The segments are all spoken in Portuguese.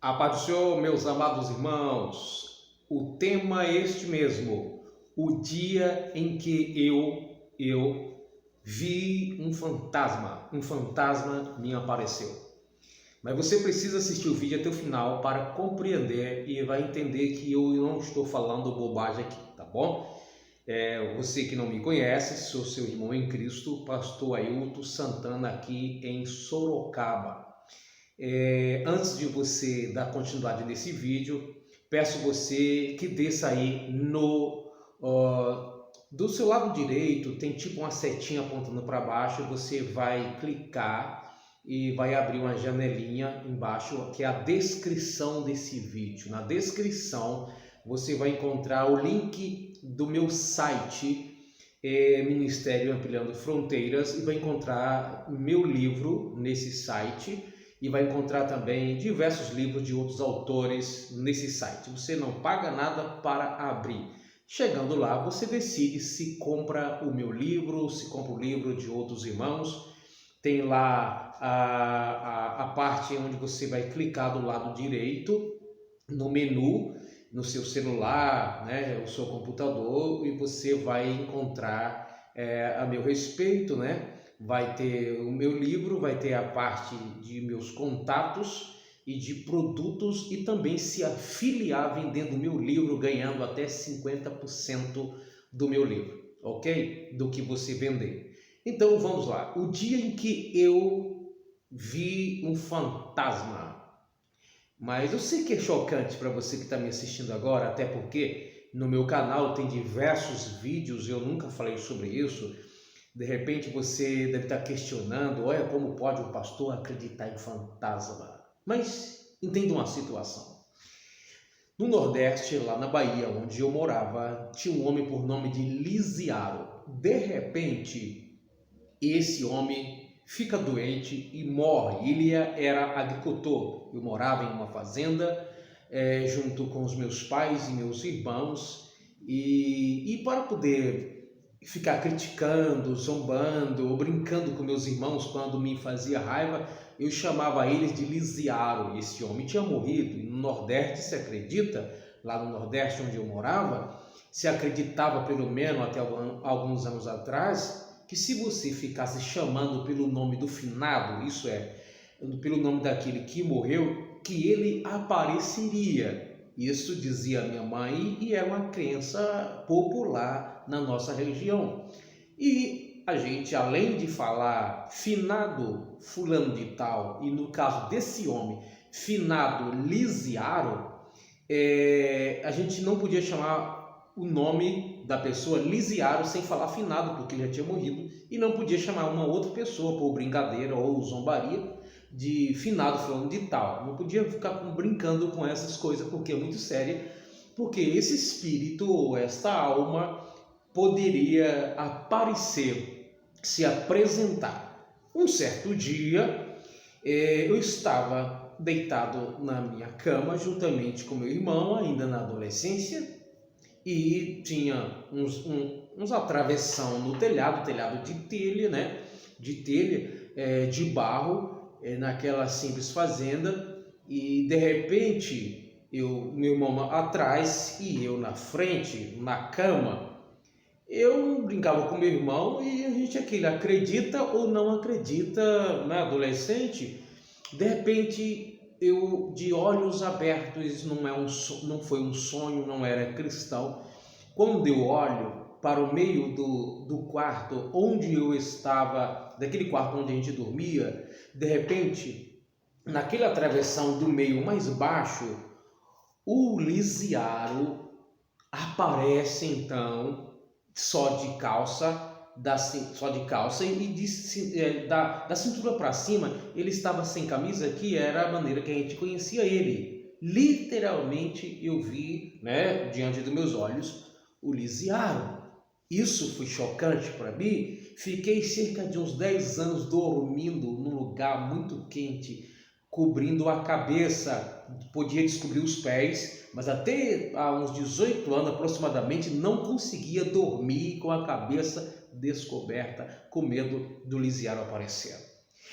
A paz do Senhor, meus amados irmãos, o tema é este mesmo, o dia em que eu vi um fantasma me apareceu. Mas você precisa assistir o vídeo até o final para compreender e vai entender que eu não estou falando bobagem aqui, tá bom? Você que não me conhece, sou seu irmão em Cristo, pastor Ailton Santana aqui em Sorocaba. Antes de você dar continuidade nesse vídeo, peço você que desça aí do seu lado direito, tem tipo uma setinha apontando para baixo, você vai clicar e vai abrir uma janelinha embaixo, que é a descrição desse vídeo. Na descrição você vai encontrar o link do meu site, Ministério Ampliando Fronteiras, e vai encontrar meu livro nesse site. E vai encontrar também diversos livros de outros autores nesse site. Você não paga nada para abrir. Chegando lá, você decide se compra o meu livro, se compra o livro de outros irmãos. Tem lá a parte onde você vai clicar do lado direito, no menu, no seu celular, né, o seu computador, e você vai encontrar a meu respeito, né? Vai ter o meu livro, vai ter a parte de meus contatos e de produtos, e também se afiliar vendendo o meu livro, ganhando até 50% do meu livro, ok? Do que você vender. Então vamos lá, o dia em que eu vi um fantasma. Mas eu sei que é chocante para você que está me assistindo agora, até porque no meu canal tem diversos vídeos, eu nunca falei sobre isso. De repente você deve estar questionando, olha, como pode o pastor acreditar em fantasma? Mas entenda uma situação. No Nordeste, lá na Bahia, onde eu morava, tinha um homem por nome de Lisiaro. De repente, esse homem fica doente e morre. Ele era agricultor. Eu morava em uma fazenda, junto com os meus pais e meus irmãos, e para poder ficar criticando, zombando ou brincando com meus irmãos quando me fazia raiva, eu chamava eles de Lisiaro. Esse homem tinha morrido. No Nordeste, se acredita, lá no Nordeste onde eu morava, se acreditava pelo menos até alguns anos atrás, que se você ficasse chamando pelo nome do finado, isso é, pelo nome daquele que morreu, que ele apareceria. Isso dizia minha mãe e era uma crença popular na nossa região. E a gente, além de falar finado fulano de tal, e no caso desse homem, finado Lisiaro, a gente não podia chamar o nome da pessoa Lisiaro sem falar finado, porque ele já tinha morrido, e não podia chamar uma outra pessoa por brincadeira ou zombaria de finado fulano de tal. Não podia ficar brincando com essas coisas, porque é muito séria, porque esse espírito ou esta alma poderia aparecer, se apresentar. Um certo dia, eu estava deitado na minha cama juntamente com meu irmão, ainda na adolescência, e tinha uns atravessão no telhado de telha, né? De telha, de barro, naquela simples fazenda, e de repente meu irmão atrás e eu na frente, na cama. Eu brincava com meu irmão e a gente aquele acredita ou não acredita, né, adolescente. De repente eu, de olhos abertos, não foi um sonho, não era cristão. Quando eu olho para o meio do quarto onde eu estava, daquele quarto onde a gente dormia, de repente, naquela travessão do meio mais baixo, o Lisiaro aparece então só de calça e da cintura para cima ele estava sem camisa, que era a maneira que a gente conhecia ele. Literalmente eu vi, né, diante dos meus olhos, o Lisiaro. Isso foi chocante para mim. Fiquei cerca de uns 10 anos dormindo num lugar muito quente, cobrindo a cabeça, podia descobrir os pés, mas até há uns 18 anos aproximadamente não conseguia dormir com a cabeça descoberta, com medo do Lisiaro aparecer.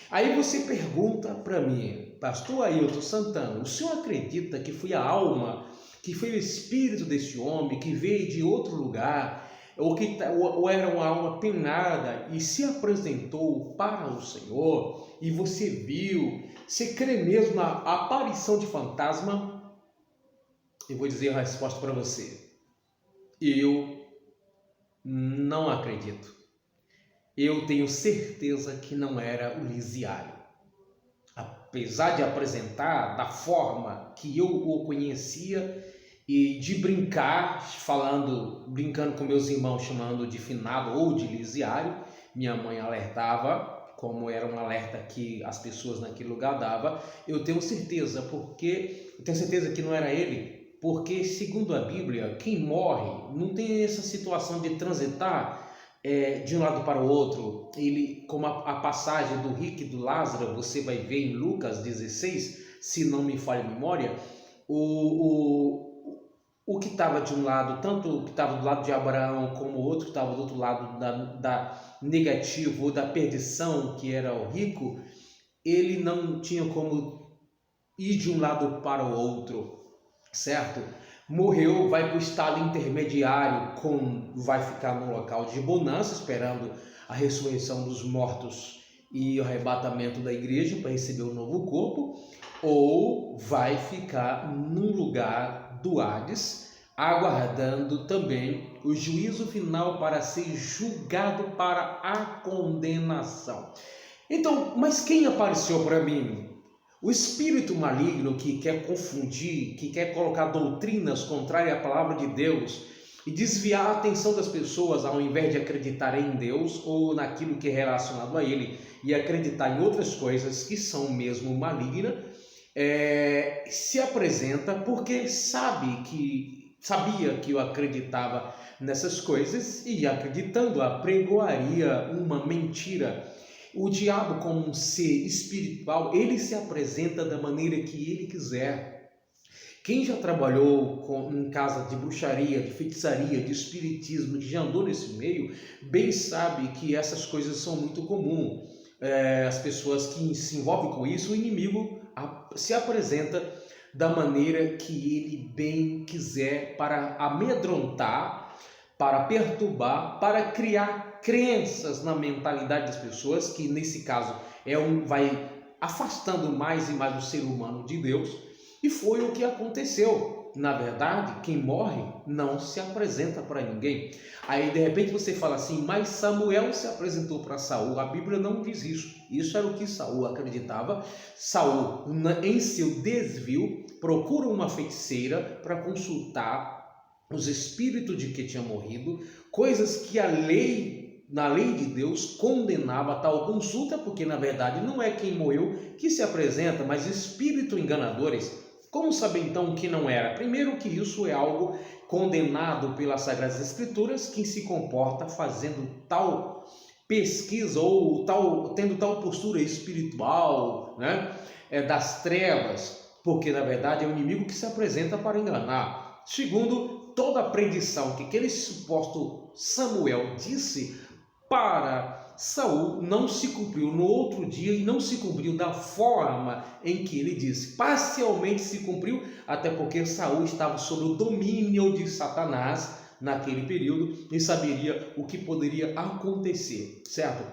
Aí você pergunta para mim, pastor Ailton Santana, o senhor acredita que foi a alma, que foi o espírito desse homem que veio de outro lugar, ou era uma alma penada e se apresentou para o Senhor, e você viu, você crê mesmo na aparição de fantasma? Eu vou dizer a resposta para você. Eu não acredito. Eu tenho certeza que não era o Lisiário. Apesar de apresentar da forma que eu o conhecia e de brincar, brincando com meus irmãos, chamando de finado ou de Lisiário, minha mãe alertava, como era um alerta que as pessoas naquele lugar davam. Eu tenho certeza que não era ele, porque segundo a Bíblia, quem morre não tem essa situação de transitar de um lado para o outro. Ele, como a passagem do rico e do Lázaro, você vai ver em Lucas 16, se não me falha a memória, o que estava de um lado, tanto o que estava do lado de Abraão como o outro que estava do outro lado da negativo ou da perdição, que era o rico, ele não tinha como ir de um lado para o outro, certo? Morreu, vai para o estado intermediário, vai ficar no local de bonança, esperando a ressurreição dos mortos e o arrebatamento da igreja para receber o novo corpo, ou vai ficar num lugar do Hades, aguardando também o juízo final para ser julgado para a condenação. Então, mas quem apareceu para mim? O espírito maligno que quer confundir, que quer colocar doutrinas contrárias à palavra de Deus e desviar a atenção das pessoas ao invés de acreditar em Deus ou naquilo que é relacionado a Ele e acreditar em outras coisas que são mesmo malignas, se apresenta porque sabia que eu acreditava nessas coisas e acreditando apregoaria uma mentira. O diabo, como um ser espiritual, ele se apresenta da maneira que ele quiser. Quem já trabalhou em casa de bruxaria, de feitiçaria, de espiritismo, que já andou nesse meio, bem sabe que essas coisas são muito comuns. As pessoas que se envolvem com isso, o inimigo se apresenta da maneira que ele bem quiser, para amedrontar, para perturbar, para criar crenças na mentalidade das pessoas, que nesse caso vai afastando mais e mais o ser humano de Deus, e foi o que aconteceu. Na verdade, quem morre não se apresenta para ninguém. Aí de repente você fala assim, mas Samuel se apresentou para Saul. A Bíblia não diz isso. Isso era o que Saul acreditava. Saul, em seu desvio, procura uma feiticeira para consultar os espíritos de que tinha morrido, coisas que na lei de Deus condenava tal consulta, porque na verdade não é quem morreu que se apresenta, mas espíritos enganadores. Como saber então que não era? Primeiro que isso é algo condenado pelas Sagradas Escrituras, quem se comporta fazendo tal pesquisa ou tendo tal postura espiritual, né, das trevas, porque na verdade é o inimigo que se apresenta para enganar. Segundo, toda a predição que aquele suposto Samuel disse para Saul não se cumpriu no outro dia e não se cumpriu da forma em que ele disse. Parcialmente se cumpriu, até porque Saul estava sob o domínio de Satanás naquele período e saberia o que poderia acontecer, certo?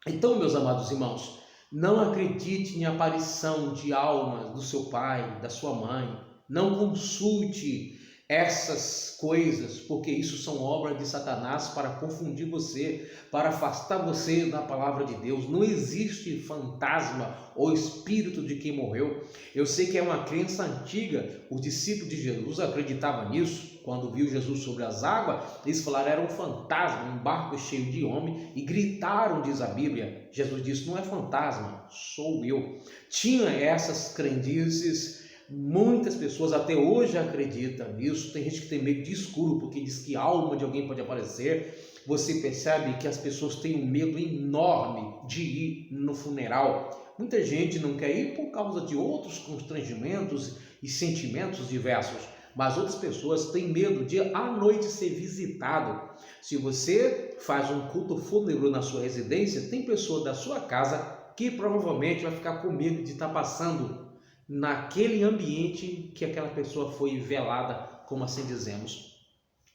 Então, meus amados irmãos, não acredite em aparição de almas do seu pai, da sua mãe. Não consulte essas coisas, porque isso são obras de Satanás para confundir você, para afastar você da palavra de Deus. Não existe fantasma ou espírito de quem morreu. Eu sei que é uma crença antiga. Os discípulos de Jesus acreditavam nisso. Quando viu Jesus sobre as águas, eles falaram era um fantasma, um barco cheio de homem, e gritaram, diz a Bíblia. Jesus disse, não é fantasma, sou eu. Tinha essas crendices. Muitas pessoas até hoje acreditam nisso. Tem gente que tem medo de escuro, porque diz que a alma de alguém pode aparecer. Você percebe que as pessoas têm um medo enorme de ir no funeral. Muita gente não quer ir por causa de outros constrangimentos e sentimentos diversos. Mas outras pessoas têm medo de à noite ser visitado. Se você faz um culto fúnebre na sua residência, tem pessoa da sua casa que provavelmente vai ficar com medo de estar passando naquele ambiente que aquela pessoa foi velada, como assim dizemos.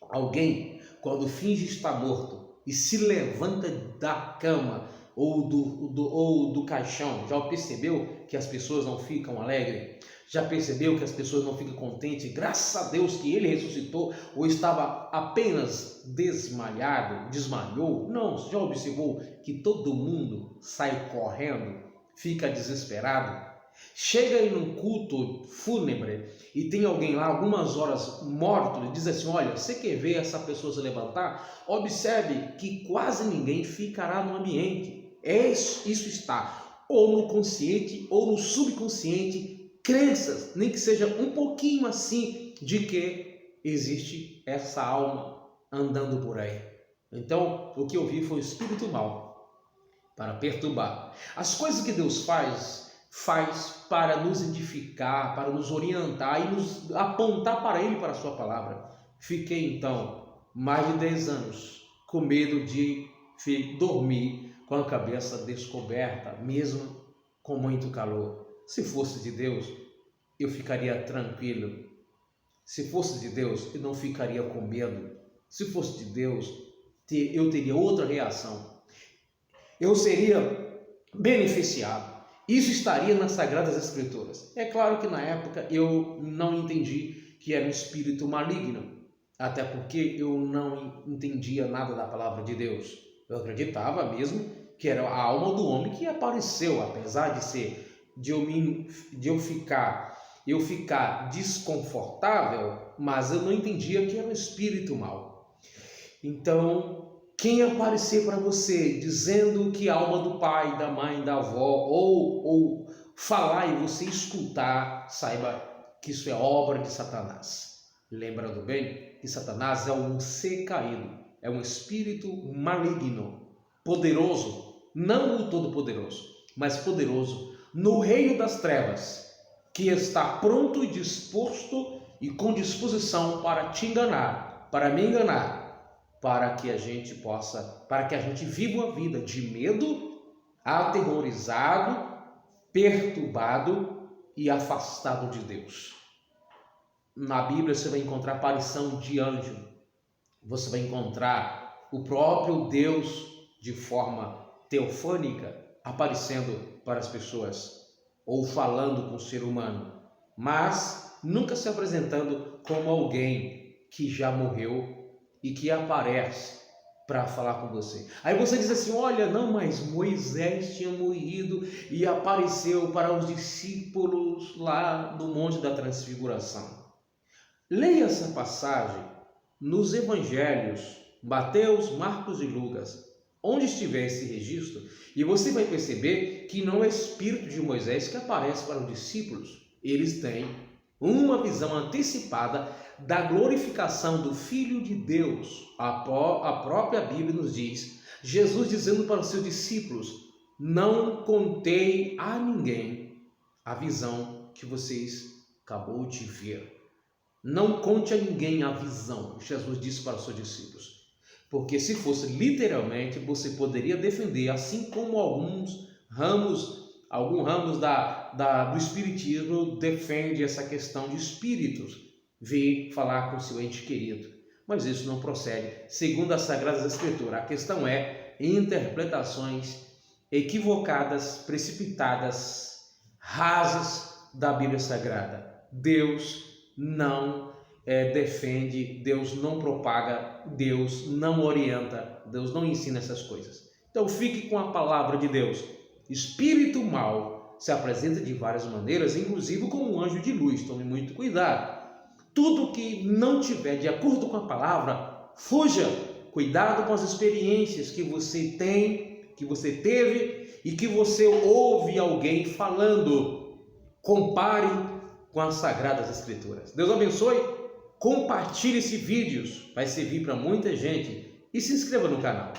Alguém, quando finge estar morto e se levanta da cama ou do caixão, já percebeu que as pessoas não ficam alegres? Já percebeu que as pessoas não ficam contentes? Graças a Deus que ele ressuscitou, ou estava apenas desmaiou? Não, já observou que todo mundo sai correndo, fica desesperado? Chega aí num culto fúnebre e tem alguém lá algumas horas morto e diz assim: olha, você quer ver essa pessoa se levantar? Observe que quase ninguém ficará no ambiente. Isso está ou no consciente ou no subconsciente, crenças, nem que seja um pouquinho assim, de que existe essa alma andando por aí. Então, o que eu vi foi o espírito mau para perturbar. As coisas que Deus faz para nos edificar, para nos orientar e nos apontar para Ele, para a sua palavra. Fiquei então mais de 10 anos com medo de dormir com a cabeça descoberta, mesmo com muito calor. Se fosse de Deus, eu ficaria tranquilo. Se fosse de Deus, eu não ficaria com medo. Se fosse de Deus, eu teria outra reação. Eu seria beneficiado. Isso estaria nas Sagradas Escrituras. É claro que na época eu não entendi que era um espírito maligno, até porque eu não entendia nada da palavra de Deus. Eu acreditava mesmo que era a alma do homem que apareceu, apesar de eu ficar desconfortável, mas eu não entendia que era um espírito mau. Então, quem aparecer para você dizendo que a alma do pai, da mãe, da avó, ou falar e você escutar, saiba que isso é obra de Satanás. Lembrando bem que Satanás é um ser caído, é um espírito maligno, poderoso, não o todo-poderoso, mas poderoso no reino das trevas, que está pronto e disposto e com disposição para te enganar, para me enganar, para que a gente viva uma vida de medo, aterrorizado, perturbado e afastado de Deus. Na Bíblia você vai encontrar aparição de anjo, você vai encontrar o próprio Deus de forma teofânica aparecendo para as pessoas ou falando com o ser humano, mas nunca se apresentando como alguém que já morreu e que aparece para falar com você. Aí você diz assim: olha, não, mas Moisés tinha morrido e apareceu para os discípulos lá no Monte da Transfiguração. Leia essa passagem nos evangelhos Mateus, Marcos e Lucas, onde estiver esse registro, e você vai perceber que não é o espírito de Moisés que aparece para os discípulos. Eles têm uma visão antecipada da glorificação do Filho de Deus. A própria Bíblia nos diz, Jesus dizendo para os seus discípulos: não contei a ninguém a visão que vocês acabou de ver. Não conte a ninguém a visão, Jesus disse para os seus discípulos. Porque se fosse literalmente, você poderia defender, assim como alguns ramos do espiritismo defende essa questão de espíritos, vir falar com seu ente querido. Mas isso não procede, segundo as Sagradas Escrituras. A questão é interpretações equivocadas, precipitadas, rasas da Bíblia Sagrada. Deus não defende, Deus não propaga, Deus não orienta, Deus não ensina essas coisas. Então fique com a palavra de Deus. Espírito mau se apresenta de várias maneiras, inclusive como um anjo de luz. Tome muito cuidado. Tudo que não tiver de acordo com a palavra, fuja. Cuidado com as experiências que você tem, que você teve e que você ouve alguém falando. Compare com as Sagradas Escrituras. Deus abençoe. Compartilhe esse vídeo, vai servir para muita gente. E se inscreva no canal.